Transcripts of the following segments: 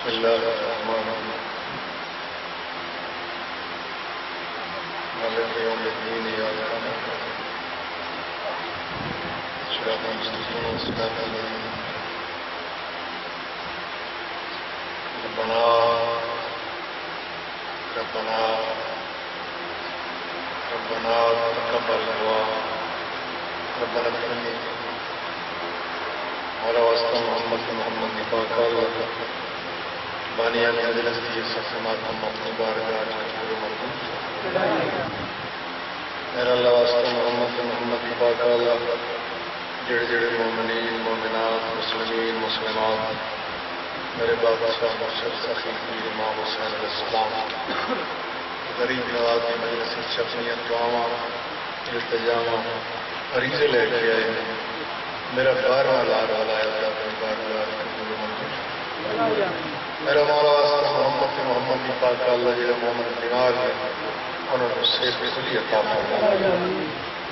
بسم الله الرحمن الرحيم مالك يوم الدين إياك نعبد صراط المستقيم صراط الذين ربنا تقبل دعاء ربنا اغفر لي مولا واسطہ محمد نفاق اللہ بانیہ مجلس کی سخمات ہم اپنی بارگاہ قبول مقبول میرا اللہ واسطہ محمد نفاق اللہ جڑے جڑے مومنین مومنات مسلمین مسلمات میرے بابا صاحب مرشد سخی پیر امام حسین علیہ السلام غریب نواز کی مجلس شفیعت دعاواں التجاواں عریضے لے کے آئے ہیں میرا بارواں لار والا ہے اللہ اپنی بارگاہ قبول منظور میرا مولا واسطہ محمد کی پاک اللہ جڑے مومن بیمار ہیں انہوں نے صحت کھلی عطا فرمائے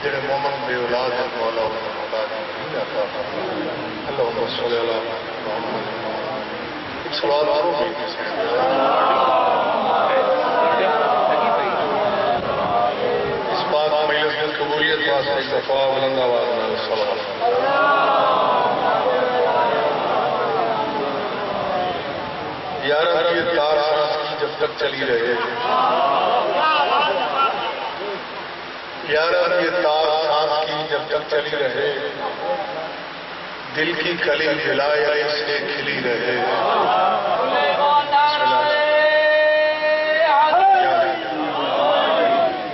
جڑے مومن بے اولاد ہیں مولا انہوں نے اولاد کی عطا فرمائے اللہم صلی علی محمد ایک سوال آرو بھی اس پاک مجلس کی قبولیت واسطے ایک دفعہ بلند آواز میں صلوات یار یہ تار سانس کی جب تک چلی رہے یار یہ تار سانس کی جب تک چلی رہے دل کی کلی جلائے سے کھلی رہے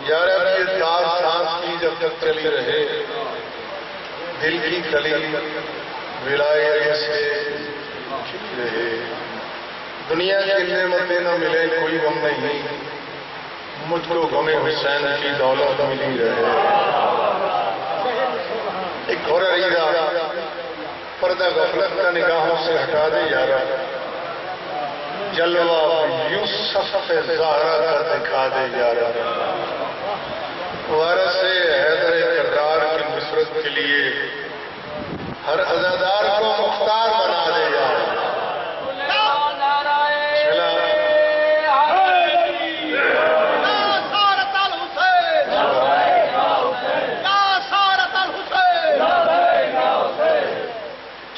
یار یہ تار سانس کی جب تک چلی رہے دل کی کلی ولایت سے کھلی رہے دنیا کی نعمتیں نہ ملے کوئی غم نہیں مجھ کو غم حسین کی دولت ملی رہے ایک اور عریضہ پردہ غفلت کا نگاہوں سے ہٹا دے یارا جلوہ یوسف زہرا کا دکھا دے یارا وارث حیدر کرار کی نصرت کے لیے ہر عزادار کو مختار بنا دے یارا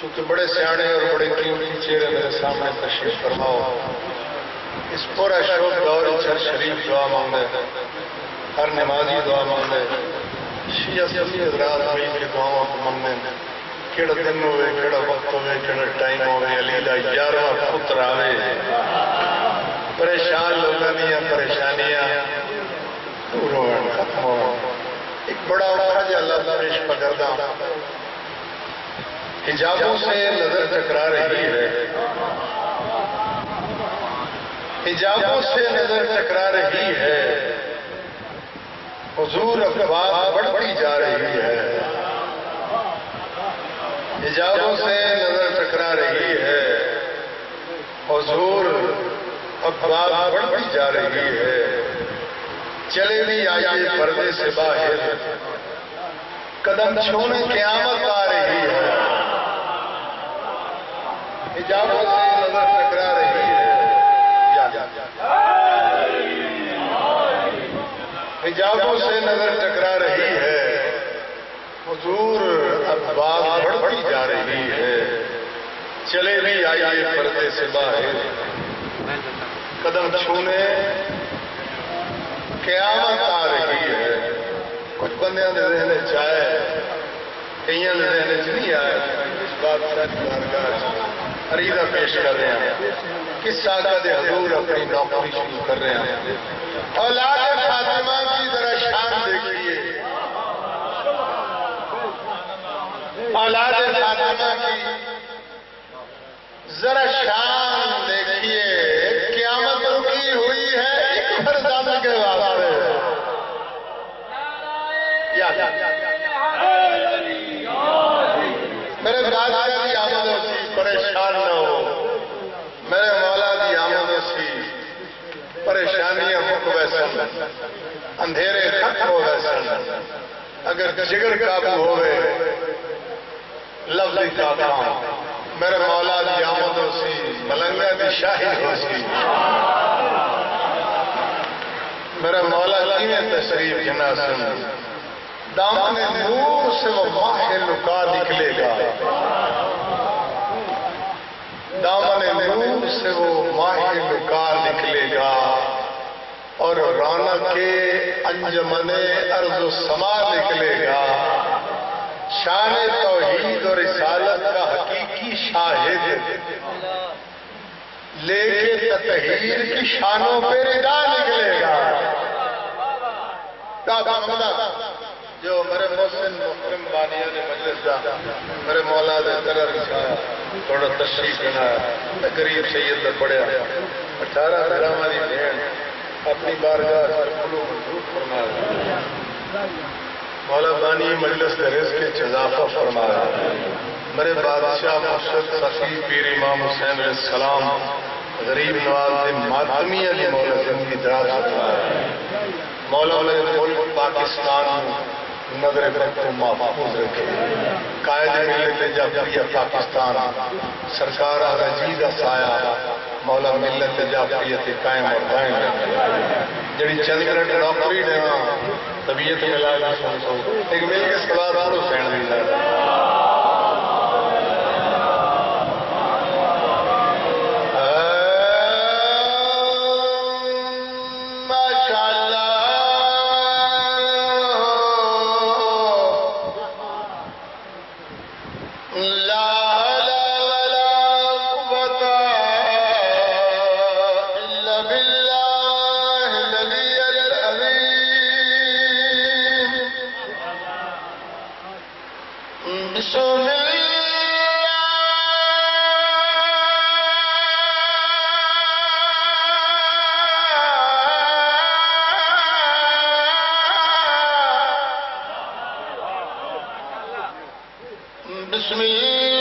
چونکہ بڑے سیانے اور بڑے قیمتی چہرے میرے سامنے تشریف فرماؤ اس پورا شوق دور چر شریف دعا مانگے ہر نمازی دعا مانگے شیعہ سبھی حضرات مل کے دعاوں کو مانگے کیڑا دن ہوئے کیڑا وقت ہوئے کیڑا ٹائم ہوئے علی دا 11واں پتر آوے پریشان لوگوں دیا پریشانیاں دور ہوئے ختم ہوئے ایک بڑا اوکھا جی اللہ پیش پکردہ حجابوں سے نظر ٹکرا رہی ہے حجابوں سے نظر ٹکرا رہی ہے حضور افواہ بڑھتی جا رہی ہے حجابوں سے نظر ٹکرا رہی ہے حضور افواہ بڑھتی جا رہی ہے چلے بھی آئیے پردے سے باہر قدم چھونے قیامت آ رہی ہے حجابوں سے نظر ٹکرا رہی ہے حجابوں سے نظر ٹکرا رہی ہے حضور افواہ بڑھتی جا رہی ہے چلے بھی آئیے پردے سے باہر قدم چھونے قیامت آ رہی ہے کچھ بندیاں دے ذہن چاہے کئیاں دے ذہن نہیں آئے اس بات سچ بارگاہ عریضہ پیش کر رہے ہیں کس ساقہ دے حضور اپنی نوکری شروع کر رہے ہیں اولاد فاطمہ کی ذرا شان دیکھئے اولاد فاطمہ کی ذرا شان دیکھئے قیامت رکی ہوئی ہے ایک فرزند کے واسطے میرے بادشاہ کی آمد ہوتی پریشان نہ ہو میرے مولا کی آمد ہوتی پریشانیاں مک ویسن اندھیرے ختم ہو ویسن اگر جگر قابو ہوئے لفظ کا کام میرے مولا دی آمد سی ملنگا دی شاہی ہو سی میرا مولا کیویں تشریف جنا سن دامن نور سے وہ ماہ لکا نکلے گا دامن نور سے وہ ماہ لکا نکلے گا اور رونق کے انجمن ارض و سما نکلے گا شان توحید اور رسالت کا حقیقی شاہد لے کے تطہیر کی شانوں پہ ردا نکلے گا جو میرے محسن محترم بانیہ نے مجلس دا میرے مولا دے طرح رسایا تھوڑا تشریف لینا قریب سید نے پڑھیا 18 گرامہ دی بہن اپنی بارگاہ پر قلوب منظور فرمایا مولا بانی مجلس کے رزق اضافہ فرمایا میرے بادشاہ مرشد سخی پیر امام حسین علیہ السلام غریب نواز دے ماتمی علی مولا زندگی دراز فرمایا مولا میرے ملک پاکستان نظر برکتوں محفوظ رکھے قائد ملت جعفریہ پاکستان سرکار رجیدہ سایہ مولا ملت جعفریہ قائم اور قائم رکھے جڑی چند منٹ نوکری دینا طبیعت ملا کے سن سو ایک مل کے سوال اور حسین دی جائے بسم اللہ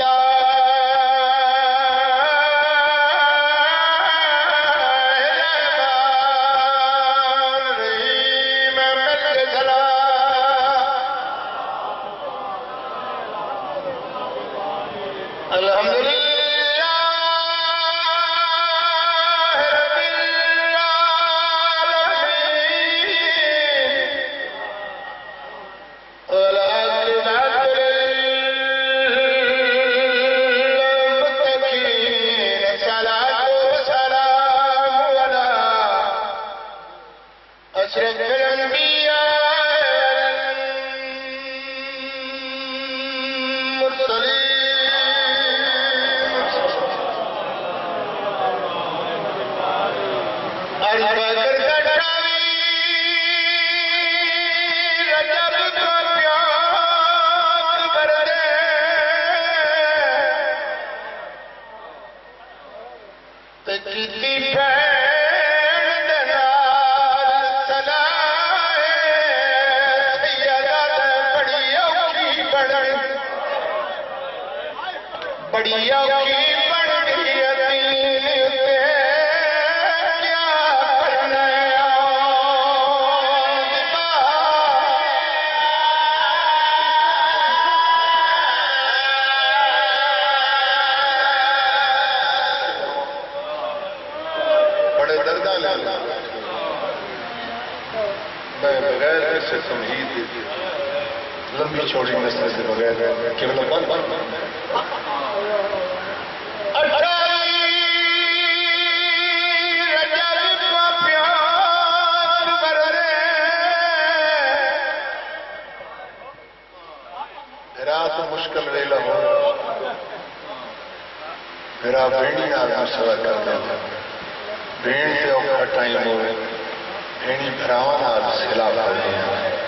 لمبی چھوڑی مسئلے سے بغیر کہ مطلب رات مشکل ویلا ہو میرا بینی آدمی سوا کر دیتا بین سے اوکھا ٹائم ہوئے بینی بھراوان آج سلا کر دیا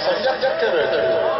سمجھا جاتے رہتے ہو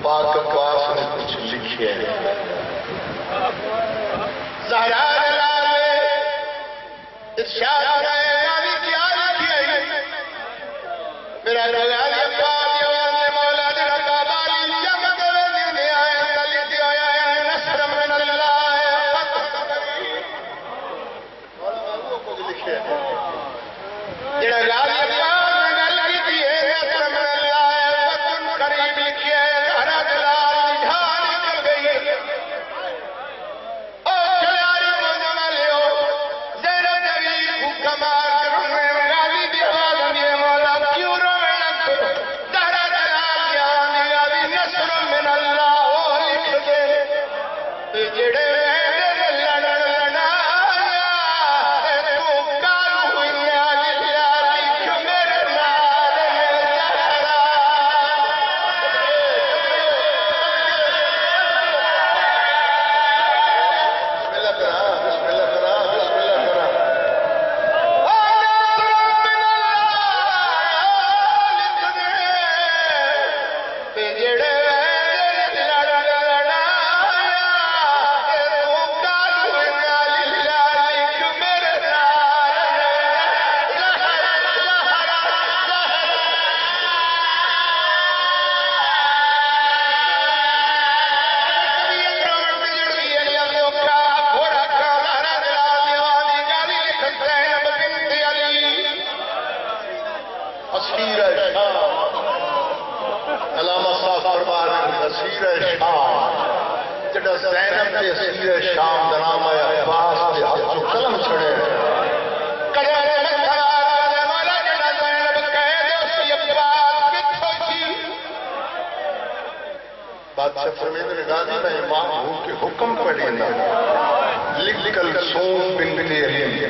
پاک عباس نے کچھ لکھے ہیں زہرا جلال ارشاد ہے نبی کی آیت ہے میرا جلال پاک اور مولا دی ربانی جب دے نے آئے علی دی آیا نصر من اللہ مولا وہ کچھ لکھے ہیں جڑا غالب کے اسیر شام دنام آیا عباس دے حق جو قلم چھڑے کڑے مکھا مولا جڑا زینب کہہ دے اسی عباس کتھو سی بادشاہ فرمیندے نے گادی میں امام ہوں کہ حکم پڑھینا لکھ کلثوم بنت علی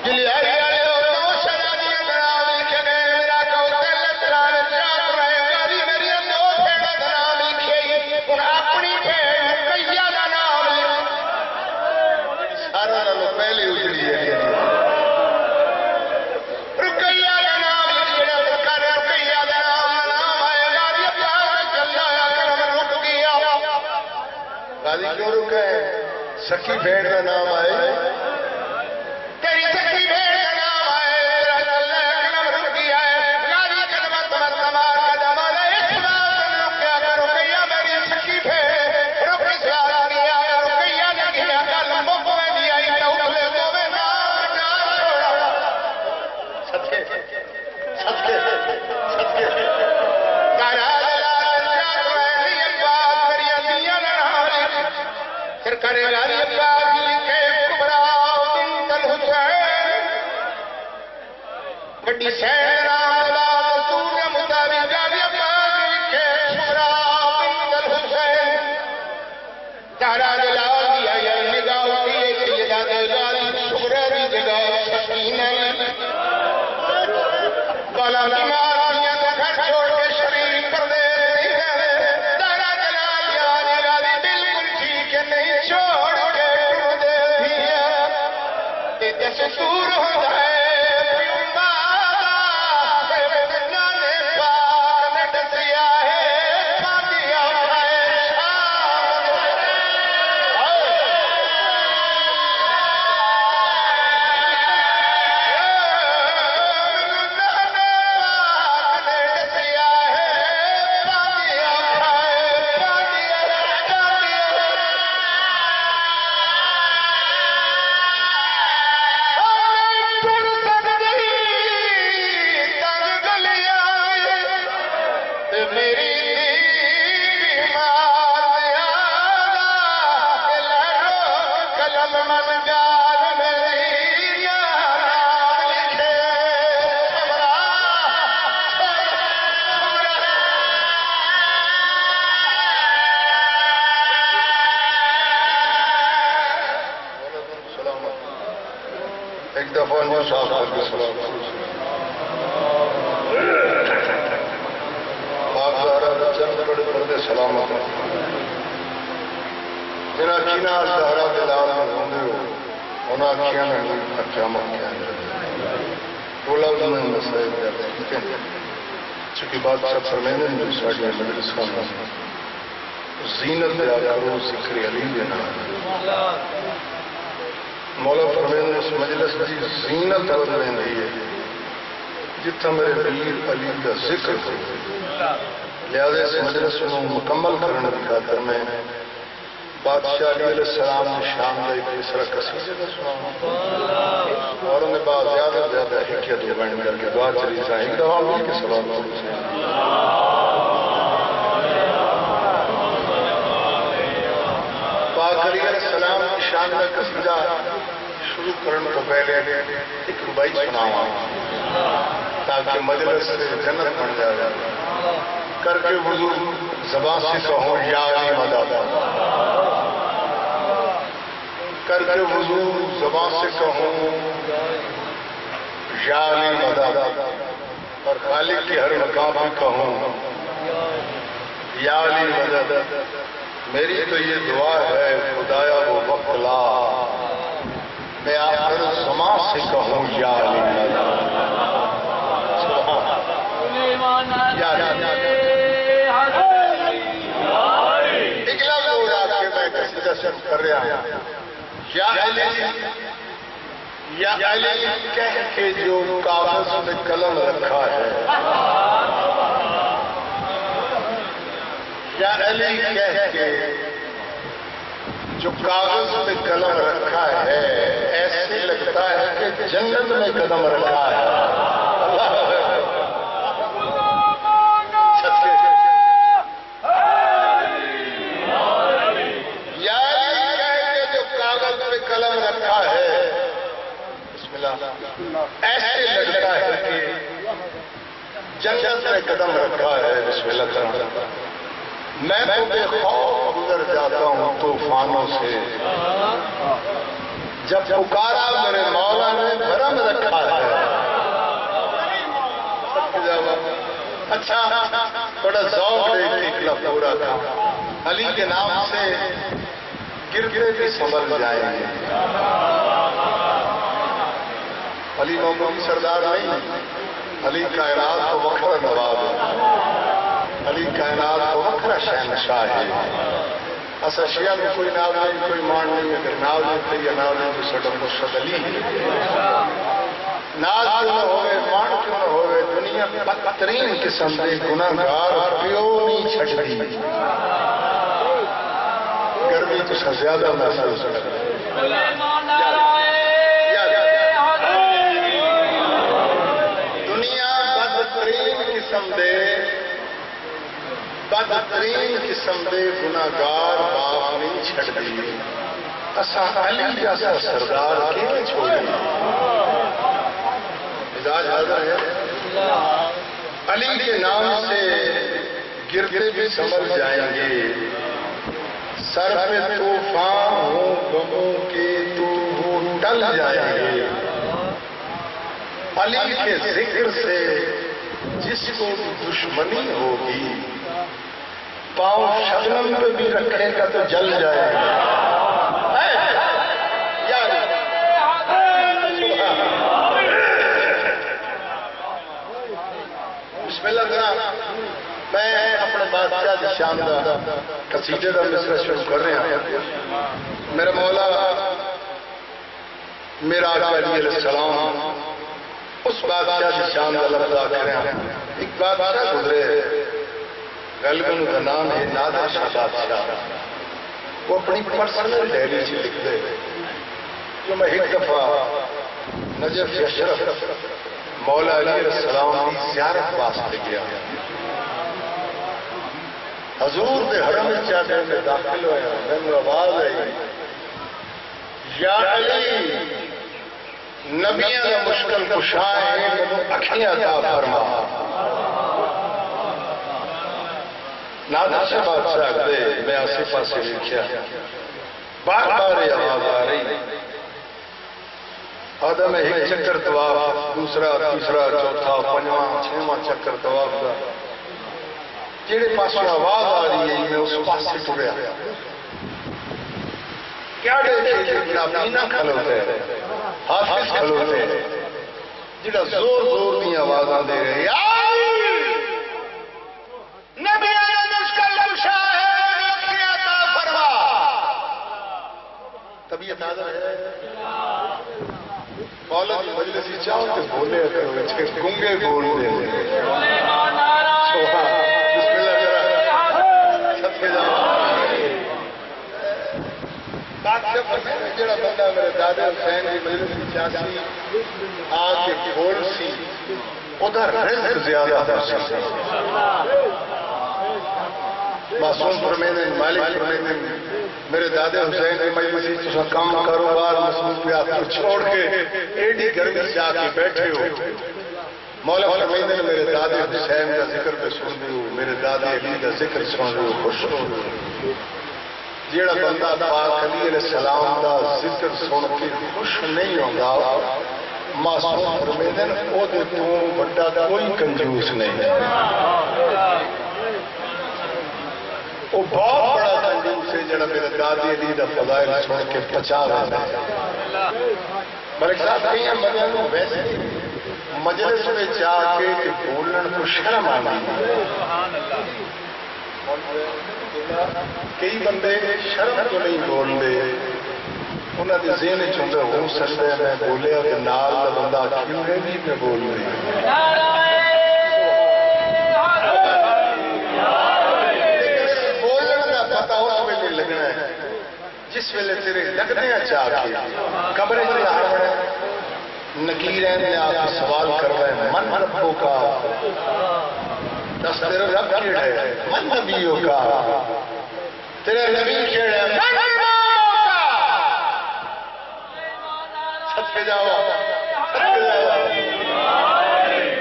جلی آئی آئی دو شرادی درام لکھے گئے میرا کوتل لطران جات رہے گاری میری دو پھیڑا درام لکھے ان اپنی پھیڑ قیہ دا نام لکھے سارا لو پہلے اجڑی ہے رقیہ دا نام لکھے کر رقیہ دا نام آئے گاری اپنا چلنا کرم رک گیا غازی کیوں رکے سکی بھیڑ کا نام آئے تیری سکی بھیڑ کا نام آئے تیرا چلنا کرم رک گیا ہے غازی قدمت مرتمار قدم آلے اس بات رکیا رکیا میری سکی بھیڑ رک سوار کیا رکیا لگیا کل مقوے دیا تو اپنے موے نام نام چھوڑا صدقے صدقے صدقے پھر کرے غازی عباس لکھے کبرا بنت الحسین بڑی سین رام بات سور مطابق غازی عباس لکھے کبرا بنت الحسین تارا جلال دیا یا نگاہ ہوتی ہے سیدہ غازی شکرہ دی جگہ سکینہ بالا بیمار دنیا تو گھر چھوڑ کے شریف پر دے چھوڑ کے دے دیا جس سور ہوتا ہے پیمبالا نانے پاک نے دسیا ہے فاتحہ اٹھائے ایک دفعہ جو صاحب کر کے سلام آپ زہرہ چند بڑے پردے سلامت جنہاں کینا زہرہ دلال میں ہوندے ہو انہاں کیا میں قیامت کیا ہے وہ لفظ میں مسئلہ دیتے ہیں چونکہ بات سب فرمینے میں ساڑھے مجلس کا زینت دیا کرو ذکر علی دینا مولا فرمینے اس مجلس کی زینت عظمین دی ہے جتنا میرے ویر علی کا ذکر ہو لہذا اس مجلس میں مکمل کرنے کی خاطر میں بادشاہ علی علیہ السلام نے شام کا ایک تیسرا قصیدہ کا سنا اور انہیں بعد زیادہ زیادہ حکیت بیان کر کے دعا چلی جائیں ایک دفعہ مل کے سلام علیہ پاک علی علیہ السلام کی شان کا قصیدہ شروع کرنے کو پہلے ایک ربائی سناؤں تاکہ مجلس سے جنت بن جائے کر کے وضو زبان سے کہوں یا علی مدد کر کے وضو زبان سے کہوں یا علی مدد اور خالق کی ہر مقام بھی کہوں یا علی مدد میری تو یہ دعا ہے خدایا وہ وقت لا میں آخر زمان سے کہوں یا علی مدد اگلا لوگ آ کے میں قصیدہ شروع کر رہا ہوں یا علی کہہ کے جو کاغذ میں قلم رکھا ہے یا علی کہہ کے جو کاغذ میں قلم رکھا ہے ایسے لگتا ہے کہ جنت میں قدم رکھا ہے میں تو بے خوف گزر جاتا ہوں طوفانوں سے، جب پکارا میرے مولا نے بھرم رکھا ہے۔ اچھا بڑا ذوق ایک پورا تھا، علی کے نام سے گرتے بھی سنبھل جائیں گے۔ علی معمولی سردار نہیں، علی کائنات کو وکھرا نواب ہے، علی کائنات کو وکھرا شہنشاہ ہے۔ اسا شیعہ میں کوئی نام نہیں، کوئی مان نہیں، اگر نام لیتے یا نام لیتے سڑا مرشد علی ناز کیوں نہ ہوئے، مان کیوں نہ ہوئے، دنیا بدترین قسم دے گناہگار پیو نہیں چھڑ دی۔ گرمی تو سا زیادہ محسوس ہے۔ بدترین قسم دے گناہگار باپ نہیں چھڑ دی، اسا علی جیسا سردار کیوں چھوڑی؟ مزاج حاضر ہے۔ علی کے نام سے گرتے بھی سنبھل جائیں گے، سر پہ طوفان ہو غموں کے تو وہ ٹل جائیں گے۔ علی کے ذکر سے جس کو دشمنی ہوگی، پاؤں شبنم پہ بھی رکھے گا تو جل جائے گا۔ بسم اللہ الرحمن، میں اپنے بادشاہ کی شان دا قصیدے دا مصرع شروع کر رہے ہیں۔ میرا مولا میرا آقا علیہ السلام اس بادشاہ کی شان دا لفظ کر رہے ہیں۔ ایک بادشاہ گزرے، غالباً کا نام ہے نادر شاہ بادشاہ، وہ اپنی پرسنل ڈائری سے لکھ دے کہ میں ایک دفعہ نجف اشرف مولا علیہ السلام کی زیارت واسطے گیا، حضور دے حرم چاہتے میں داخل ہویا، میں آواز آئی یا علی نبیوں کا مشکل کشا ہے، مجھے اکھیاں عطا فرما۔ نادر شاہ بادشاہ دے میں آسے پاسے لکھیا، بار بار یہ آواز آ رہی، آدم ایک چکر طواف، دوسرا تیسرا چوتھا پنجواں چھواں چکر طواف کا، جیڑے پاس آواز آ رہی ہے میں اس پاس سے ٹریا، کیا ڈیٹے جڑا پینا کھلوتے حافظ کھلوتے جڑا زور زور دی آوازاں دے رہے نبی مشکل کشا ہے، اکھیاں عطا فرما۔ طبیعت حاضر ہے، مولا کی مجلسی چاہو کہ بولے کرو، گنگے بول دے سوہا۔ بسم اللہ ذرا سب کے بادشاہ فرمائے جڑا بندہ میرے دادا حسین کی مجلسی چاہتی آ کے بول سی ادھر رزق زیادہ حاصل سی۔ معصوم فرمینے مالک فرمینے میرے دادا حسین کی مجلسی تسا کام کاروبار مصروفیات کو چھوڑ کے ایڈی گرمی سے آ کے بیٹھے ہو، مولا فرمینے میرے دادا حسین کا ذکر پہ سن دیو، میرے دادا علی کا ذکر سن دیو، خوش ہو۔ جیڑا بندہ پاک علی علیہ السلام دا ذکر سن کے خوش نہیں ہوگا، معصوم فرمینے او دے تو بڑا کوئی کنجوس نہیں، وہ بہت بڑا کنجوس ہے جڑا میرے دادی علی دا فضائل سن کے پچا رہا ہے۔ ملک صاحب کہیں ہیں مجلس ویسے مجلس میں جا کے بولن کو شرم آنا، کئی بندے شرم تو نہیں بول دے، انہوں نے ذہن چاہتے ہو سکتا ہے میں بولیا کہ نال دا بندہ کیوں ہے بھی میں بول رہی جس ویلے تیرے لگنے چاہ کے کمرے میں آ پڑے نکیرین نے آپ سوال کر رہے ہیں من ربوں کا، دس تیرے رب کیڑ ہے، من نبیوں کا، تیرے نبی کیڑ ہے، من ربوں کا۔ سب کے جاؤ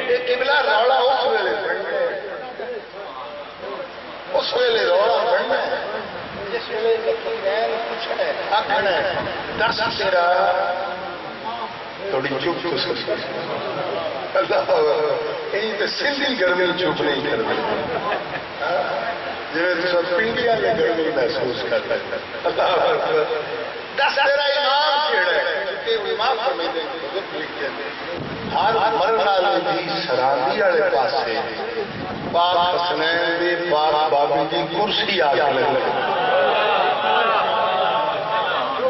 ایک قبلہ روڑا اس ویلے روڑا فقیرین پوچھنا ہے آکھنا ہے دس تیرا تھوڑی چپ تو سکتی اللہ یہ تو سندھی گرمی چپ نہیں کرتے جی سب پنڈیا میں گرمی محسوس کرتا ہے اللہ دس تیرا امام کیڑا ہے کہ امام فرمیندے بزرگ لکھتے ہیں ہر مرنا دی سراندی والے پاسے پاک حسنین دی پاک بابی دی کرسی آ کے لگ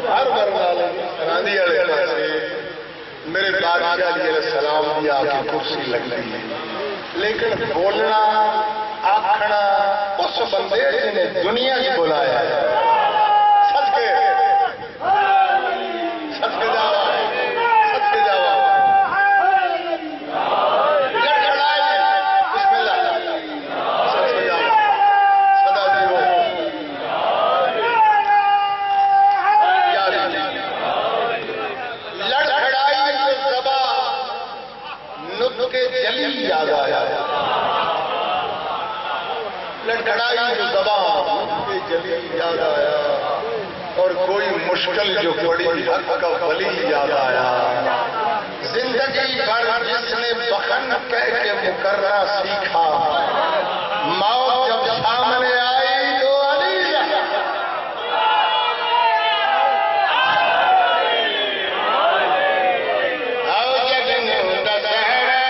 ہر مرنا دی سراندی والے پاسے میرے بادشاہ علیہ السلام دی آ کے کرسی لگ ہے لیکن بولنا آکھنا اس بندے نے دنیا کی بلایا ہے صدقے صدقے جاوا صدقے جاوا لڑکھڑائی بسم اللہ صدقے جاوا صدا دیو یاری لڑکھڑائی زبان نطق جلی یاد آیا لڑکھڑائی جو زبان جلی یاد آیا اور کوئی مشکل جو پڑی حق کا ولی یاد آیا زندگی بھر جس نے بخن کہہ کے مکررہ سیکھا موت جب سامنے آئی تو علی آؤ جگنو دسہرہ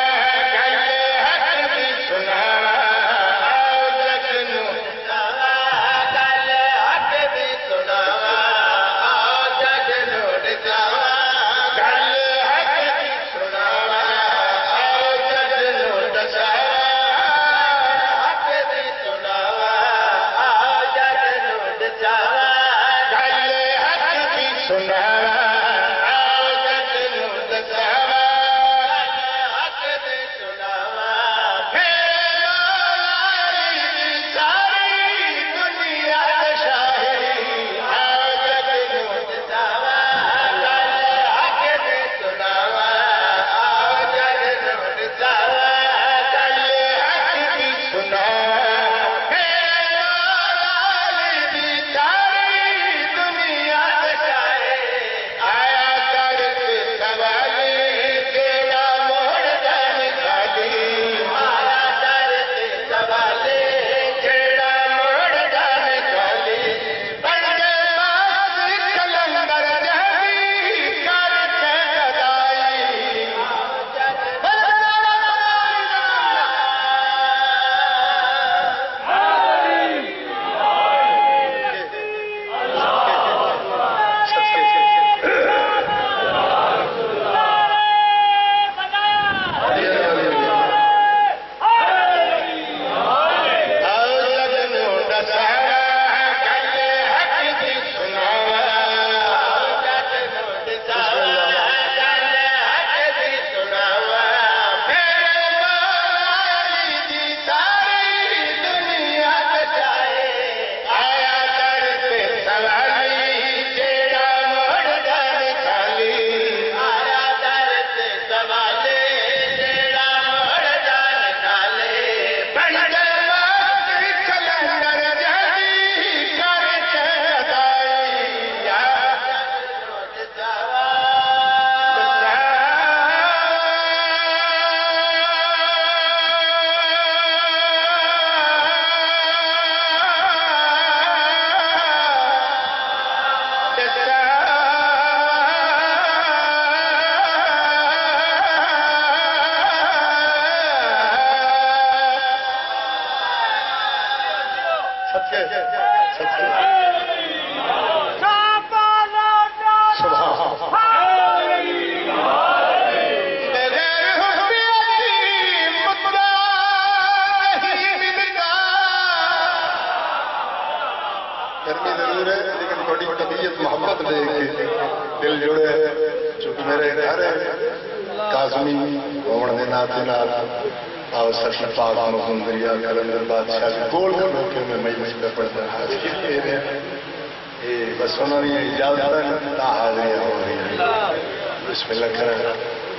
گھر حق کی سنہرہ دل جڑے چونکہ میرے گھر کاظمی ہونے دے ناتے نال آو سخی پاک مزندریہ کلندر بادشاہ کے گول کھلوکے میں مجلس پہ پڑھتا ہے بس انہوں نے اجازت ہے تا حاضری ہو رہی ہے بسم اللہ کریں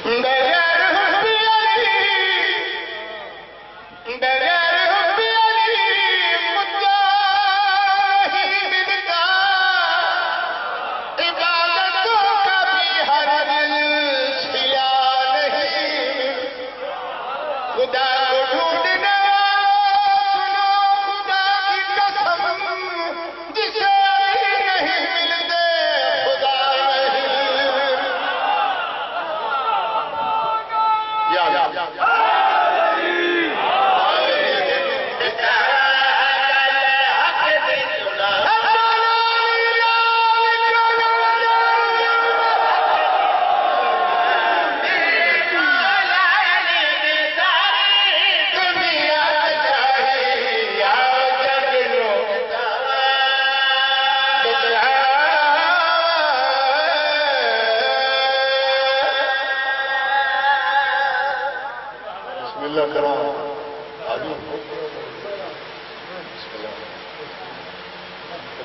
بغیر حبی علی بغیر حبی علی مجاہی بدکار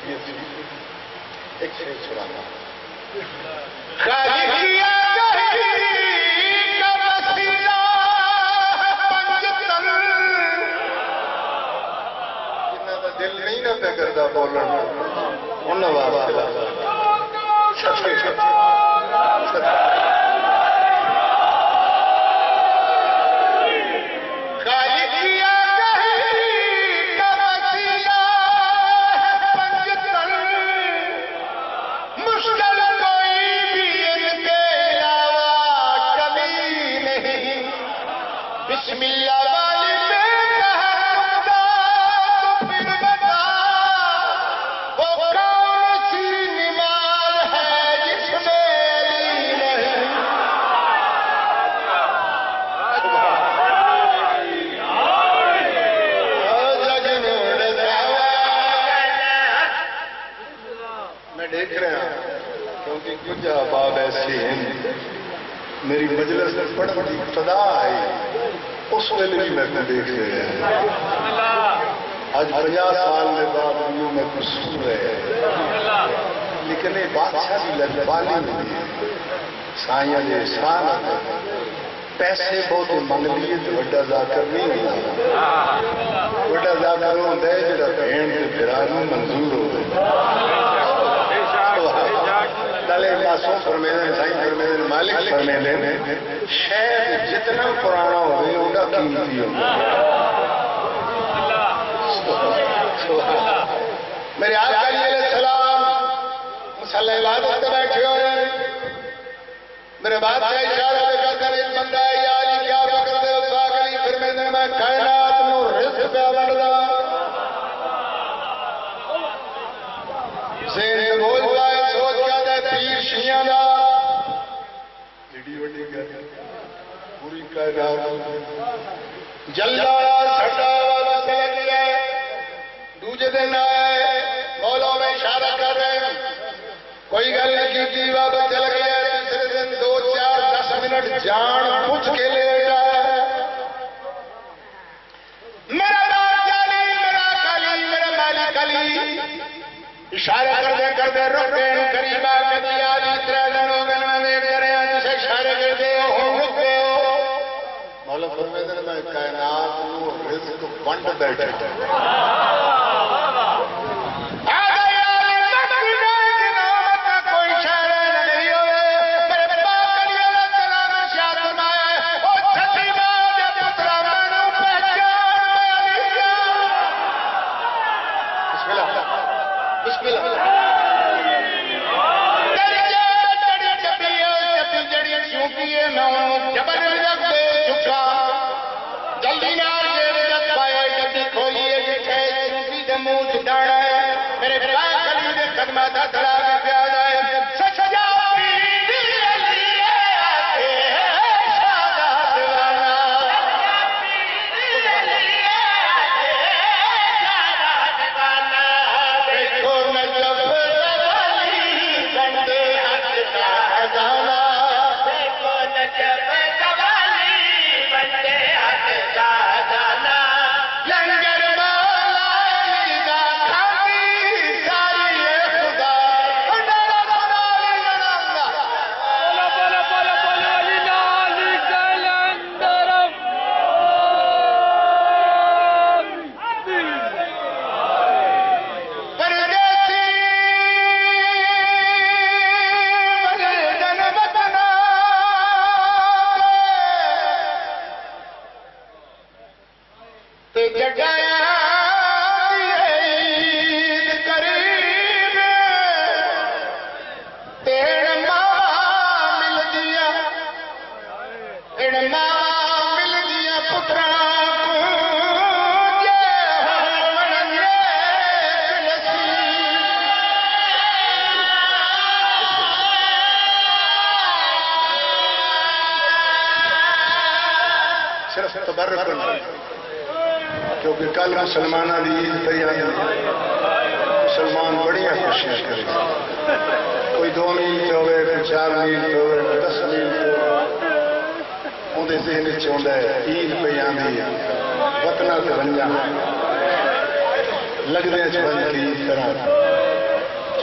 یہ تھی ایک سے چرانا دل نہیں نہ پہ کرتا بولنا انہوں واسطہ بسم اللہ والی میں کہا تمدا تو پھر بتا وہ کون سی نماز ہے جس میں علی نہیں میں دیکھ رہا ہوں کیونکہ کچھ احباب ایسے ہیں میری مجلس میں بڑی بڑی فضا آئی اس ویلے بھی میں کو دیکھ رہے ہیں آج 50 سال میں بعد یوں میں کچھ سن رہے ہیں لیکن یہ بادشاہ بھی لگوالی ہوئی ہے سائیاں نے احسان ہے پیسے بہت منگ لیے تو وڈا ذاکر نہیں ہوتا وڈا ذاکر ہوتا ہے جڑا بہن کے پھرانوں منظور ہو گئے دلے ماسوں فرمیدن سائیں فرمیدن مالک فرمیدن شہر جتنا پرانا ہوئے ہوگا قیمتی ہوگا میرے آقا علیہ السلام مسلح عبادت کے بیٹھے ہوئے میرے بات سے اشارہ دے کر ایک بندہ ہے یا علی کیا فکر دے پاک علی فرمیدن میں کائنات نو رزق پہ بڑھدا زین بول پائے سوچ کیا دے پیر شیعہ دا جڑی وڈی گل پوری کائنات جلدا سڑا مسئلہ کیا دوجے دن آئے مولوں میں اشارہ کر رہے ہیں کوئی گل نہیں کی تھی واپس چل گیا تیسرے دن 2 4 10 منٹ جان پوچھ کے لے جائے میرا دار علی میرا کلی میرا مالک علی اشارے کر دے رک گئے قریب آ کے دیا علی 3 دن ہو گئے میں ویٹ کر رہے ہیں جسے اشارے کر دے ہو رک گئے ہو مولا فرمیدن میں کائنات نو رزق ونڈ بیٹھے تبرک کرنا کیونکہ کل مسلمانہ دی عید پہ آئی مسلمان بڑیاں خوشیاں کرے کوئی 2 میل سے ہوئے کوئی 4 میل سے ہوئے کوئی 10 میل سے ہوئے اندھے ذہن چاہتا ہے عید پہ آئی وطنہ سے بن جانا لگنے چ بن کی طرح